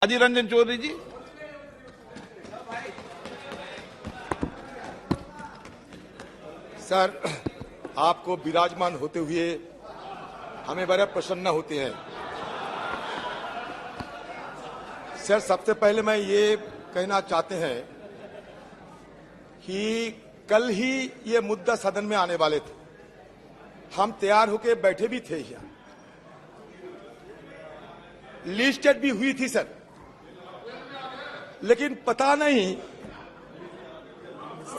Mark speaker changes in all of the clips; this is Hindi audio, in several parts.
Speaker 1: अधीर रंजन चौधरी जी।
Speaker 2: सर, आपको विराजमान होते हुए हमें बड़े प्रसन्न होते हैं। सर, सबसे पहले मैं ये कहना चाहते हैं कि कल ही ये मुद्दा सदन में आने वाले थे। हम तैयार होकर बैठे भी थे यहाँ, लिस्टेड भी हुई थी सर, लेकिन पता नहीं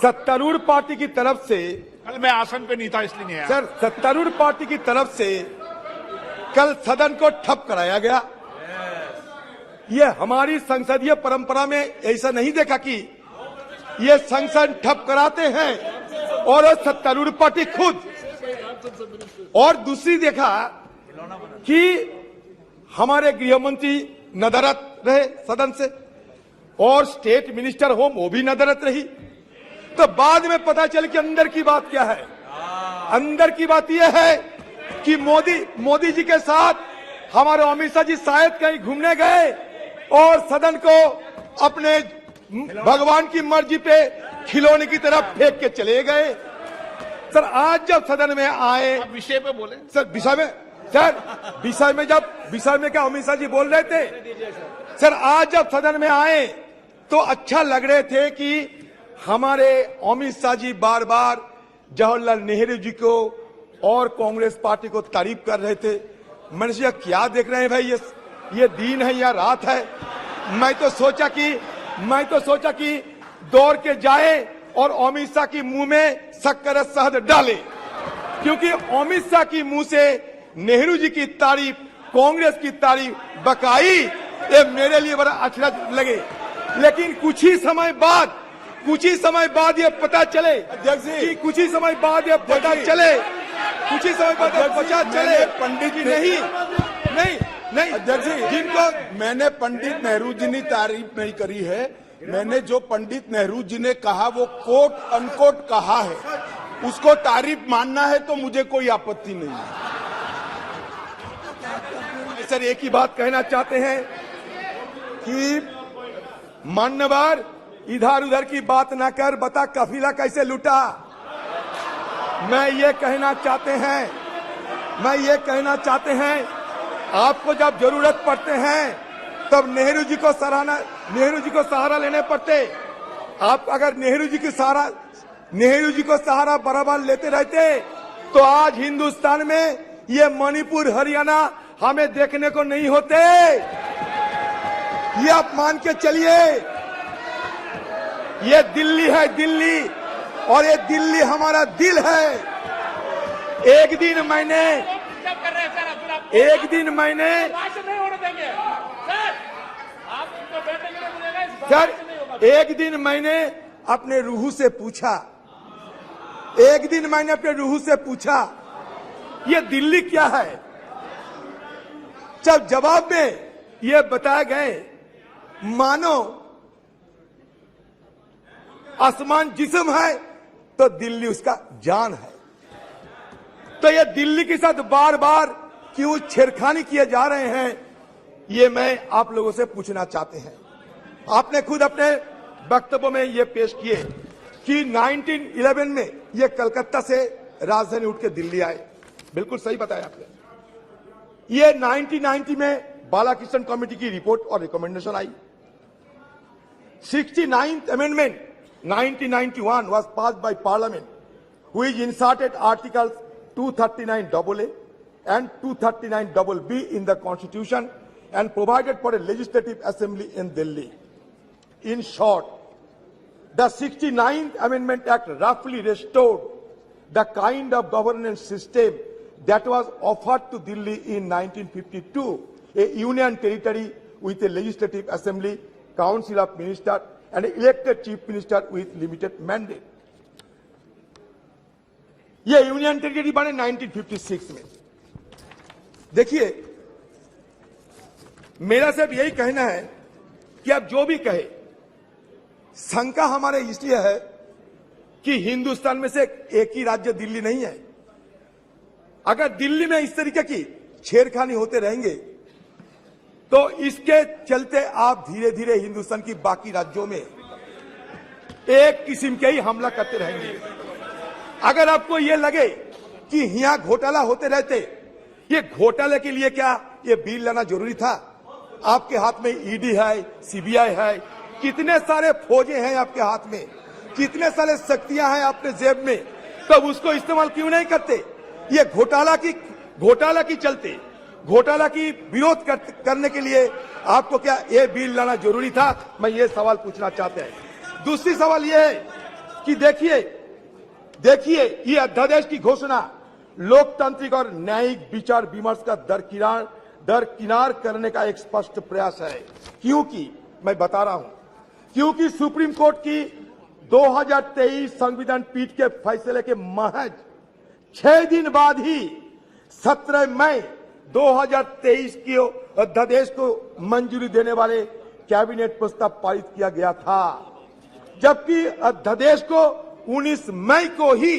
Speaker 2: सत्तारूढ़ पार्टी की तरफ से,
Speaker 1: कल मैं आसन पे नहीं था इसलिए नहीं आया।
Speaker 2: सर सत्तारूढ़ पार्टी की तरफ से कल सदन को ठप कराया गया। ये हमारी संसदीय परंपरा में ऐसा नहीं देखा कि ये संसद ठप कराते हैं और सत्तारूढ़ पार्टी खुद। और दूसरी देखा कि हमारे गृह मंत्री नदारत रहे सदन से और स्टेट मिनिस्टर होम वो भी नदारत रही। तो बाद में पता चल कि अंदर की बात क्या है। अंदर की बात यह है कि मोदी जी के साथ हमारे अमित शाह जी शायद कहीं घूमने गए और सदन को अपने भगवान की मर्जी पे खिलौने की तरफ फेंक के चले गए। सर आज जब सदन में आए,
Speaker 1: विषय पे बोले
Speaker 2: सर विषय में क्या अमित शाह जी बोल रहे थे। सर आज जब सदन में आए तो अच्छा लग रहे थे कि हमारे अमित शाह जी बार बार जवाहरलाल नेहरू जी को और कांग्रेस पार्टी को तारीफ कर रहे थे। मैंने सोचा क्या देख रहे हैं भाई, ये दिन है या रात है। मैं तो सोचा कि दौड़ के जाए और अमित शाह की मुंह में शक्कर शहद डाले, क्योंकि अमित शाह की मुंह से नेहरू जी की तारीफ, कांग्रेस की तारीफ बकाई, ये मेरे लिए बड़ा अच्छा लगे। लेकिन कुछ ही समय बाद ये पता चले कि
Speaker 3: पंडित जी नहीं अध्यक्ष जी, जिनको मैंने पंडित नेहरू जी ने तारीफ नहीं करी है। मैंने जो पंडित नेहरू जी ने कहा वो कोट अनकोट कहा है, उसको तारीफ मानना है तो मुझे कोई आपत्ति नहीं है।
Speaker 2: सर एक ही बात कहना चाहते हैं कि मान्यवर इधर उधर की बात ना कर, बता काफिला कैसे लूटा। मैं ये कहना चाहते हैं आपको जब जरूरत पड़ते हैं तब नेहरू जी को सहारा लेने पड़ते। आप अगर नेहरू जी को सहारा बराबर लेते रहते तो आज हिंदुस्तान में ये मणिपुर हरियाणा हमें देखने को नहीं होते। ये आप मान के चलिए, ये दिल्ली है दिल्ली, और ये दिल्ली हमारा दिल है। एक दिन मैंने अपने रूह से पूछा ये दिल्ली क्या है। जब जवाब में ये बताए गए मानो आसमान जिस्म है तो दिल्ली उसका जान है। तो ये दिल्ली के साथ बार बार क्यों छेड़खानी किए जा रहे हैं, ये मैं आप लोगों से पूछना चाहते हैं। आपने खुद अपने वक्तव्य में ये पेश किए कि 1911 में ये कलकत्ता से राजधानी उठ के दिल्ली आए। बिल्कुल सही बताया आपने। ये 1990 में बालाकृष्ण कमेटी की रिपोर्ट और recommendation I. 69th amendment 1991 was passed by Parliament, which inserted Articles 239AA and 239BB in the Constitution and provided for a legislative assembly in Delhi. In short, the 69th Amendment Act roughly restored the kind of governance system that was offered to Delhi in 1952, a union territory with a legislative assembly, council of ministers, and an elected chief minister with limited mandate. ये यूनियन टेरिटरी बने 1956 में। देखिए, मेरा सिर्फ यही कहना है कि आप जो भी कहे, शंका हमारे इसलिए है कि हिंदुस्तान में से एक ही राज्य दिल्ली नहीं है। अगर दिल्ली में इस तरीके की छेड़खानी होते रहेंगे तो इसके चलते आप धीरे धीरे हिंदुस्तान की बाकी राज्यों में एक किस्म के ही हमला करते रहेंगे। अगर आपको यह लगे कि यहां घोटाला होते रहते, ये घोटाले के लिए क्या ये बिल लाना जरूरी था? आपके हाथ में ईडी है, सीबीआई है, कितने सारे फौजे हैं आपके हाथ में, कितने सारे शक्तियां हैं अपने जेब में, तब उसको इस्तेमाल क्यों नहीं करते? ये घोटाला की चलते, घोटाला की विरोध करने के लिए आपको क्या ये बिल लाना जरूरी था? मैं ये सवाल पूछना चाहते हैं। दूसरी सवाल ये है कि देखिए ये अध्यादेश की घोषणा लोकतांत्रिक और न्यायिक विचार विमर्श का दरकिनार करने का एक स्पष्ट प्रयास है। क्योंकि मैं बता रहा हूं, क्योंकि सुप्रीम कोर्ट की 2023 संविधान पीठ के फैसले के महज 6 दिन बाद ही 17 मई 2023 के अध्यादेश को मंजूरी देने वाले कैबिनेट प्रस्ताव पारित किया गया था, जबकि अध्यादेश को 19 मई को ही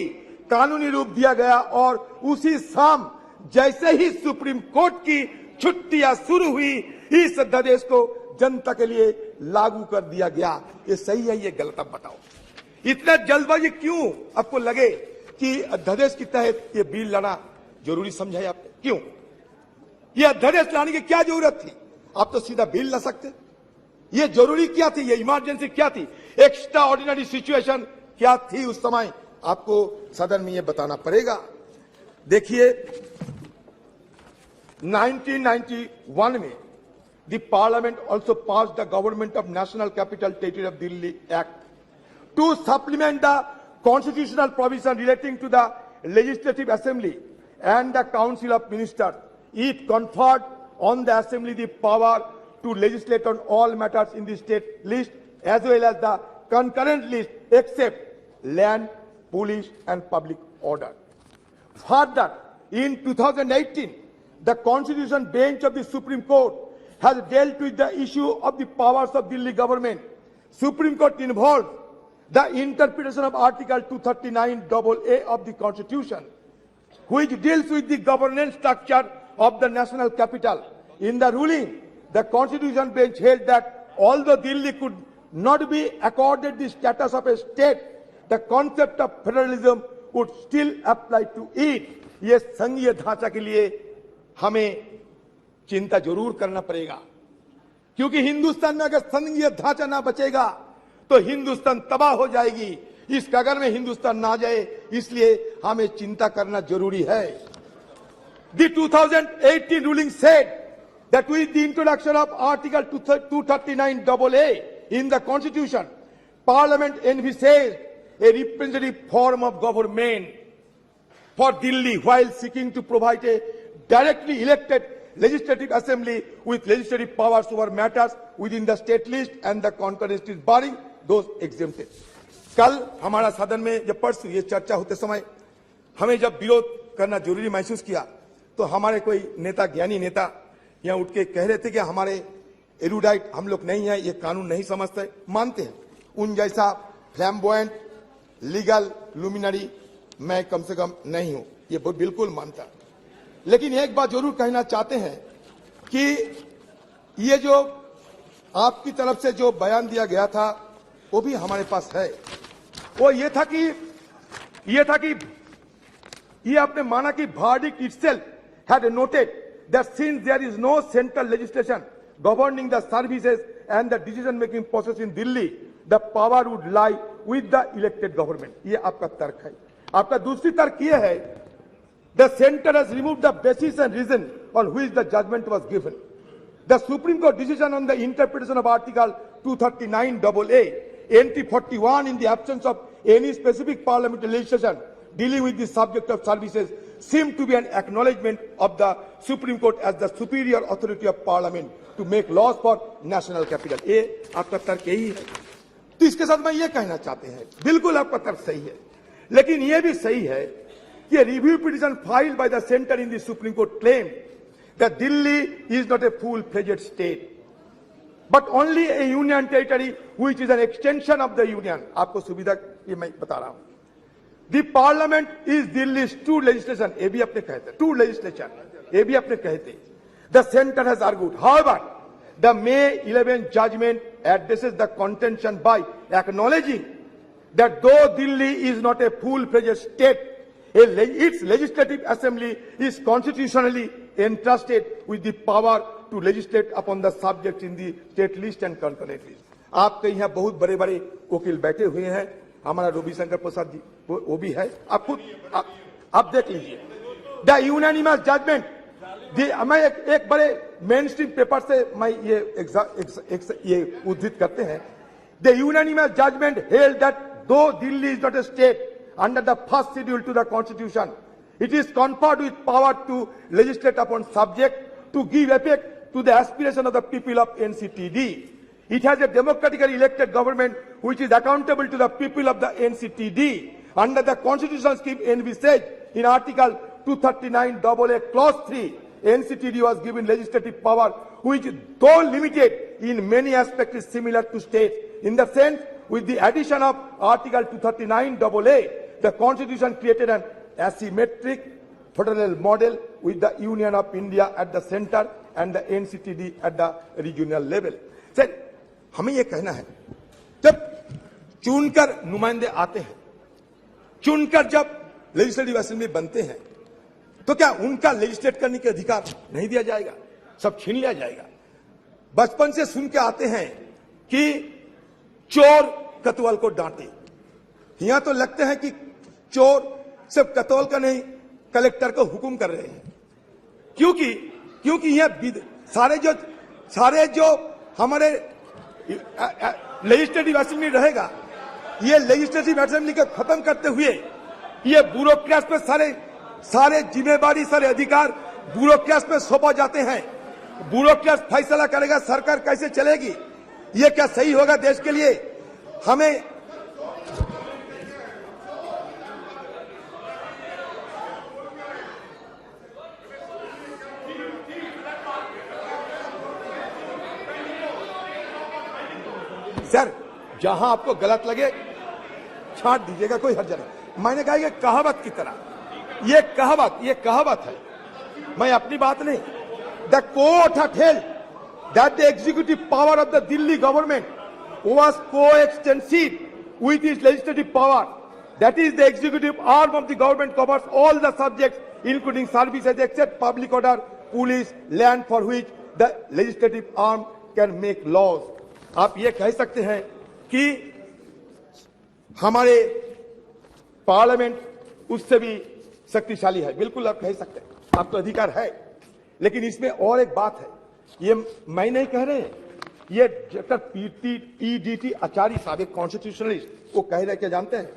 Speaker 2: कानूनी रूप दिया गया और उसी शाम जैसे ही सुप्रीम कोर्ट की छुट्टियां शुरू हुई, इस अध्यादेश को जनता के लिए लागू कर दिया गया। ये सही है, ये गलत? अब बताओ, इतना जल्दबाजी क्यों आपको लगे कि अध्यादेश के तहत ये बिल लाना जरूरी समझा है आपने? क्यों ये अध्यादेश लाने की क्या जरूरत थी? आप तो सीधा बिल ला सकते। ये जरूरी क्या थी? ये इमरजेंसी क्या थी? एक्स्ट्रा ऑर्डिनरी सिचुएशन क्या थी उस समय? आपको सदन में ये बताना पड़ेगा। देखिए 1991 में the parliament also pass the government of national capital territory of Delhi act to supplement the constitutional provision relating to the legislative assembly and the Council of Ministers. It conferred on the Assembly the power to legislate on all matters in the state list as well as the concurrent list except land, police and public order. Further, in 2018, the Constitution Bench of the Supreme Court has dealt with the issue of the powers of Delhi government. Supreme Court involved the interpretation of Article 239AA of the Constitution, which deals with the governance structure of the national capital. In the ruling, the Constitution Bench held that although Delhi could not be accorded the status of a state, the concept of federalism would still apply to it. ये संघीय ढांचा के लिए हमें चिंता जरूर करना पड़ेगा, क्योंकि हिंदुस्तान में अगर संघीय ढांचा ना बचेगा तो हिंदुस्तान तबाह हो जाएगी। इस कगर में हिंदुस्तान ना जाए, इसलिए हमें चिंता करना जरूरी है। The 2018 ruling said that with the introduction of Article 239AA in the Constitution, Parliament envisaged a representative form of government for Delhi while seeking to provide a directly elected legislative assembly with legislative powers over matters within the state list and the concurrent list barring those exempted. कल हमारा सदन में जब परसों ये चर्चा होते समय हमें जब विरोध करना जरूरी महसूस किया, तो हमारे कोई नेता, ज्ञानी नेता यहाँ उठ के कह रहे थे कि हमारे एरुडाइट हम लोग नहीं है, ये कानून नहीं समझते। मानते हैं, उन जैसा फ्लैम्बॉयंट लीगल लुमिनरी मैं कम से कम नहीं हूं, ये बिल्कुल मानता। लेकिन एक बात जरूर कहना चाहते हैं कि ये जो आपकी तरफ से जो बयान दिया गया था वो भी हमारे पास है। वो ये था कि ये आपने माना कि verdict itself had noted that since there is no central legislation governing the services and the decision making process in Delhi, the power would lie with the elected government. ये आपका तर्क है। आपका दूसरी तर्क ये है, the center has removed the basis and reason on which the judgment was given. The Supreme Court decision on the interpretation of Article 239AA, entry 41 in the absence of any specific parliamentary legislation dealing with the subject of services seemed to be an acknowledgement of the Supreme Court as the superior authority of Parliament to make laws for national capital. ये आपका तर्क यही है। तो इसके साथ मैं ये कहना चाहते हैं, बिल्कुल आपका तर्क सही है, लेकिन ये भी सही है कि review petition filed by the centre in the supreme court claim that Delhi is not a full-fledged state, but only a union territory which is an extension of the union. आपको सुविधा ये मैं बता रहा हूं। The parliament is Delhi's true legislation. ये भी अपने कहते, true legislation, ये भी अपने कहते। The center has argued, however, The May 11 judgment addresses the contention by acknowledging that though Delhi is not a full-fledged state, its legislative assembly is constitutionally entrusted with the power to legislate upon the subjects in the state list and concurrent list. आपके यहाँ बहुत बड़े बड़े वकील बैठे हुए हैं, हमारा रविशंकर प्रसाद जी वो भी है, आप खुद आप देख लीजिए. द यूनानिमस जजमेंट, मैं एक बड़े मेन स्ट्रीम पेपर से मैं ये उद्धृत करते हैं. The unanimous judgment held that दो Delhi is not a state under the first schedule to the constitution, it is conferred with power to legislate upon subject to give effect to the aspiration of the people of NCTD. It has a democratically elected government which is accountable to the people of the NCTD. Under the constitutional scheme envisaged in Article 239AA Clause 3, NCTD was given legislative power which, though limited in many aspects, is similar to states. In the sense, with the addition of Article 239AA, the Constitution created an asymmetric federal model with the Union of India at the center and the NCTD at the regional level. Sir, हमें ये कहना है, जब चुनकर नुमाइंदे आते हैं, चुनकर जब लेजिस्लेटिव असेंबली बनते हैं, तो क्या उनका लेजिस्लेट करने के अधिकार नहीं दिया जाएगा? सब छीन लिया जाएगा? बचपन से सुन के आते हैं कि चोर कतवाल को डांटे. यहां तो लगते हैं कि चोर सिर्फ कतवाल का नहीं, कलेक्टर को हुक्म कर रहे हैं. क्योंकि यह सारे जो हमारे लेजिस्लेटिव असेंबली रहेगा, ये लेजिस्लेटिव असेंबली को खत्म करते हुए ये ब्यूरोक्रेट्स पे सारे जिम्मेवारी, सारे अधिकार ब्यूरोक्रेट्स पे सौंपा जाते हैं. ब्यूरोक्रेट्स फैसला करेगा सरकार कैसे चलेगी. ये क्या सही होगा देश के लिए? हमें सर, जहां आपको गलत लगे छांट दीजिएगा, कोई हर्ज नहीं. मैंने कहा ये कहावत की तरह, ये कहावत है, मैं अपनी बात नहीं. The court had held that the executive power of the Delhi government was coextensive with its legislative power. That is, the executive arm of the government covers all the subjects, including services except public order, police, land, for which the legislative arm can make laws. आप ये कह सकते हैं कि हमारे पार्लियामेंट उससे भी शक्तिशाली है. बिल्कुल आप कह सकते हैं, आपको अधिकार है. लेकिन इसमें और एक बात है, ये मैं नहीं कह रहे, ये डॉक्टर पीडीटी आचार्य साहब, एक कॉन्स्टिट्यूशनलिस्ट, वो कह रहे, क्या जानते हैं?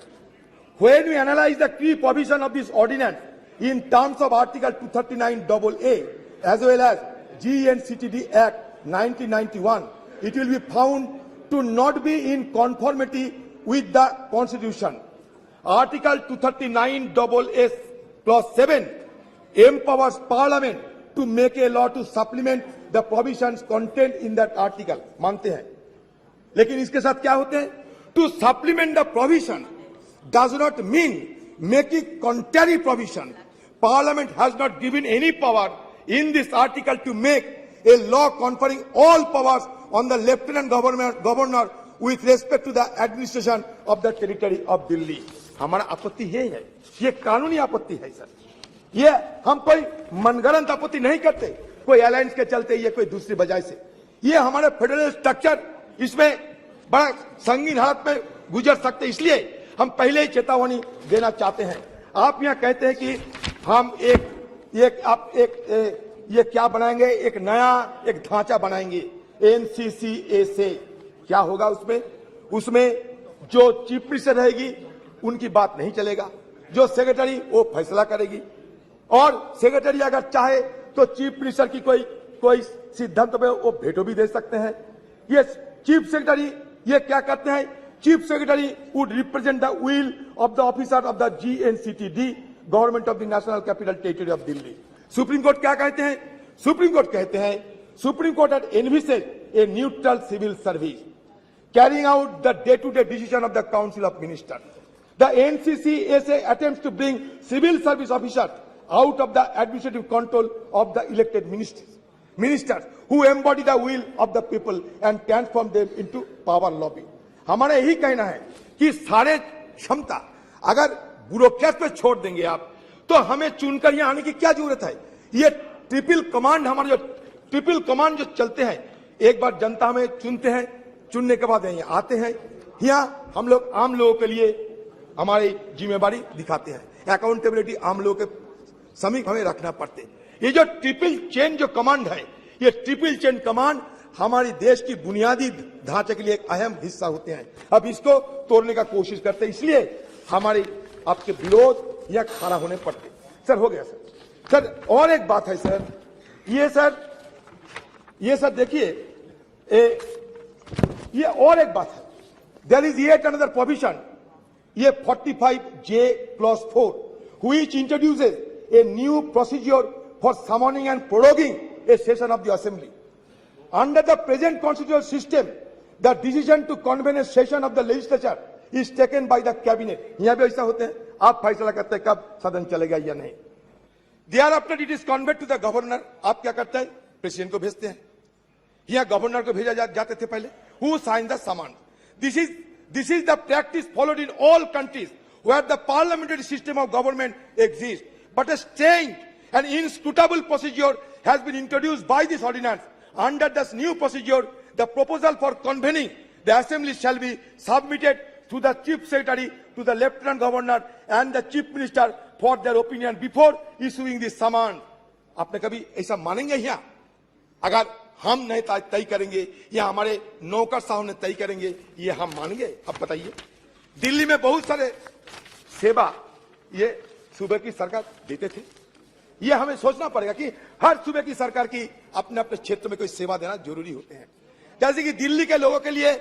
Speaker 2: When we analyze the key provision of this ordinance in terms of Article 239AA as well as GNCTD Act 1991, it will be found to not be in conformity with the Constitution. Article 239AA Clause 7 empowers Parliament to make a law to supplement the provisions contained in that article. मानते हैं, लेकिन इसके साथ क्या होते हैं? To supplement the provision does not mean making contrary provision. Parliament has not given any power in this article to make a law conferring all powers on the Lieutenant Governor with respect to the administration of the territory of Delhi. हमारा आपत्ति ये है, ये कानूनी आपत्ति है सर. ये हम कोई मनगढ़ंत आपत्ति नहीं करते, कोई अलायंस के चलते, ये कोई दूसरी वजह से. ये हमारे फेडरल स्ट्रक्चर इसमें बड़ा संगीन हालत में गुजर सकते, इसलिए हम पहले ही चेतावनी देना चाहते हैं. आप यहाँ कहते हैं कि हम ये क्या बनाएंगे, एक नया एक ढांचा बनाएंगे एनसीसीए से. क्या होगा उसमें? उसमें जो चीफ मिनिस्टर रहेगी उनकी बात नहीं चलेगा, जो सेक्रेटरी वो फैसला करेगी, और सेक्रेटरी अगर चाहे तो चीफ मिनिस्टर की कोई सिद्धांत पे वो वेटो भी दे सकते हैं. ये चीफ सेक्रेटरी ये क्या करते हैं? Chief secretary would represent the will of the officer of the GNCTD, government of the national capital territory of Delhi. Supreme court क्या कहते हैं? सुप्रीम कोर्ट कहते हैं, supreme court had envisaged a neutral civil service carrying out the day-to-day decision of the Council of Ministers. The NCCSA attempts to bring civil service officers out of the administrative control of the elected ministers. ministers who embody the will of the people and transform them into power lobby. हमारा यही कहना है कि सारे क्षमता अगर ब्यूरोक्रेट पे छोड़ देंगे आप तो हमें चुनकर यहां आने की क्या जरूरत है। ये ट्रिपल कमांड, हमारे जो ट्रिपल कमांड जो चलते हैं, एक बार जनता में चुनते हैं, चुनने के बाद यहाँ आते हैं, यहाँ हम लोग आम लोगों के लिए हमारी जिम्मेवारी दिखाते हैं। अकाउंटेबिलिटी आम लोगों के समीप हमें रखना पड़ते। ये जो ट्रिपल चेन जो कमांड है, ये ट्रिपल चेन कमांड हमारी देश की बुनियादी ढांचे के लिए एक अहम हिस्सा होते हैं। अब इसको तोड़ने का कोशिश करते हैं, इसलिए हमारी आपके विरोध या खड़ा होने पड़ते। सर हो गया सर और एक बात है सर, ये सर देखिए, ये और एक बात है, there is yet another provision, ये 45J+4 which introduces a new procedure for summoning and proroguing a session of the assembly. Under the present constitutional system, the decision to convene a session of the legislature is taken by the cabinet. यहाँ भी ऐसा होते हैं, आप फैसला करते हैं कब सदन चलेगा या नहीं। Thereafter it is conveyed to the governor. आप क्या करते हैं, प्रेसिडेंट को भेजते हैं, यहाँ गवर्नर को भेजा जाते थे पहले, who signed the summons. This is the practice followed in all countries where the parliamentary system of government exists. But a strange and inscrutable procedure has been introduced by this ordinance. Under this new procedure, the proposal for convening the assembly shall be submitted to the chief secretary, to the lieutenant governor and the chief minister for their opinion before issuing this summons. आपने कभी ऐसा मानेंगे यहाँ? अगर हम नहीं तय करेंगे या हमारे नौकर साहब ने तय करेंगे, ये हम मानेंगे? अब बताइए, दिल्ली में बहुत सारे सेवा ये सूबे की सरकार देते थे, ये हमें सोचना पड़ेगा कि हर सूबे की सरकार की अपने अपने क्षेत्र में कोई सेवा देना जरूरी होते हैं। जैसे कि दिल्ली के लोगों के लिए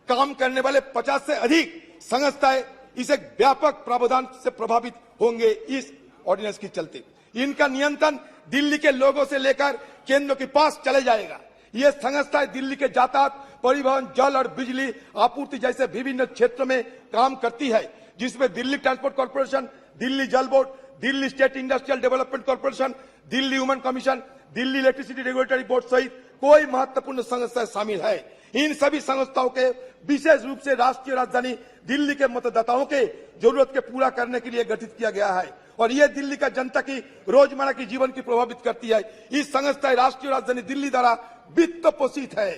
Speaker 2: काम करने वाले 50 से अधिक संस्थाएं इसे व्यापक प्रावधान से प्रभावित होंगे इस ऑर्डिनेंस के चलते। इनका नियंत्रण दिल्ली के लोगों से लेकर केंद्र के पास चले जाएगा। ये संस्थाएं दिल्ली के यातायात, परिवहन, जल और बिजली आपूर्ति जैसे विभिन्न क्षेत्रों में काम करती है, जिसमें दिल्ली ट्रांसपोर्ट कॉर्पोरेशन, दिल्ली जल board, Delhi state industrial development corporation, Delhi women commission, Delhi electricity regulatory board सहित कोई महत्वपूर्ण संस्थाएं शामिल है। इन सभी संस्थाओं के विशेष रूप से राष्ट्रीय राजधानी दिल्ली के मतदाताओं के जरूरत के पूरा करने के लिए गठित किया गया है और यह दिल्ली का जनता की रोजमर्रा की जीवन की प्रभावित करती है। इस संस्थाएं राष्ट्रीय राजधानी दिल्ली द्वारा वित्त पोषित है।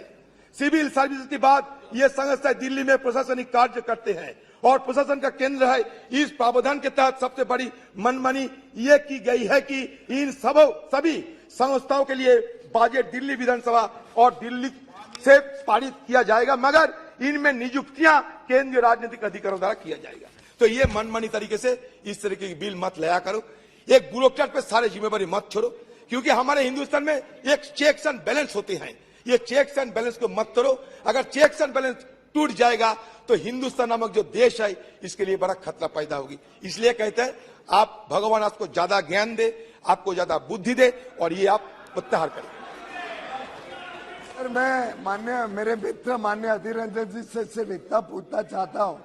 Speaker 2: सिविल सर्विस के बाद ये संस्थाएं दिल्ली में प्रशासनिक कार्य करते हैं और प्रशासन का केंद्र है। इस प्रावधान के तहत सबसे बड़ी मनमानी ये की गई है कि इन सभी संस्थाओं के लिए बजट दिल्ली विधानसभा और दिल्ली से पारित किया जाएगा, मगर इनमें नियुक्तियां केंद्रीय राजनीतिक अधिकारियों द्वारा किया जाएगा। तो ये मनमानी तरीके से इस तरीके की बिल मत लाया करो, एक ब्यूरोक्रेट पे सारे जिम्मेवारी मत छोड़ो, क्योंकि हमारे हिंदुस्तान में एक चेक्स एंड बैलेंस होते हैं। ये चेक्स एंड बैलेंस को मत तोड़ो। अगर चेक्स एंड बैलेंस टूट जाएगा तो हिंदुस्तान नामक जो देश है इसके लिए बड़ा खतरा पैदा होगी। इसलिए कहते हैं आप भगवान आपको ज्यादा ज्ञान दे, आपको ज्यादा बुद्धि दे और ये आप प्रत्याहार करें।
Speaker 4: सर, मैं मेरे मित्र मान्य अधीर रंजन जी से सिर्फ इतना पूछना चाहता हूं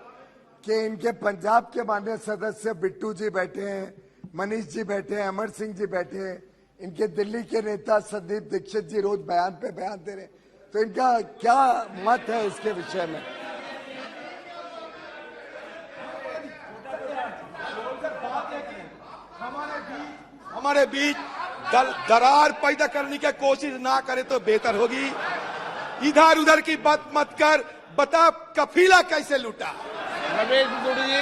Speaker 4: कि इनके पंजाब के माननीय सदस्य बिट्टू जी बैठे हैं, मनीष जी बैठे हैं, अमर सिंह जी बैठे हैं, इनके दिल्ली के नेता संदीप दीक्षित जी रोज बयान पे बयान दे रहे हैं, तो इनका क्या मत है इसके विषय में?
Speaker 2: हमारे बीच दरार पैदा करने की कोशिश ना करे तो बेहतर होगी। इधर उधर की बात मत कर, बता कफीला कैसे लूटा।
Speaker 1: रमेश दुड़ जी,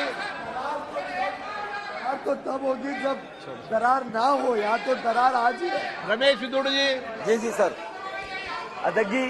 Speaker 4: तो तब होगी जब दरार ना हो, यहाँ तो दरार आज ही है।
Speaker 1: रमेश दुड़ जी।
Speaker 5: जी सर। अध्यक्ष जी,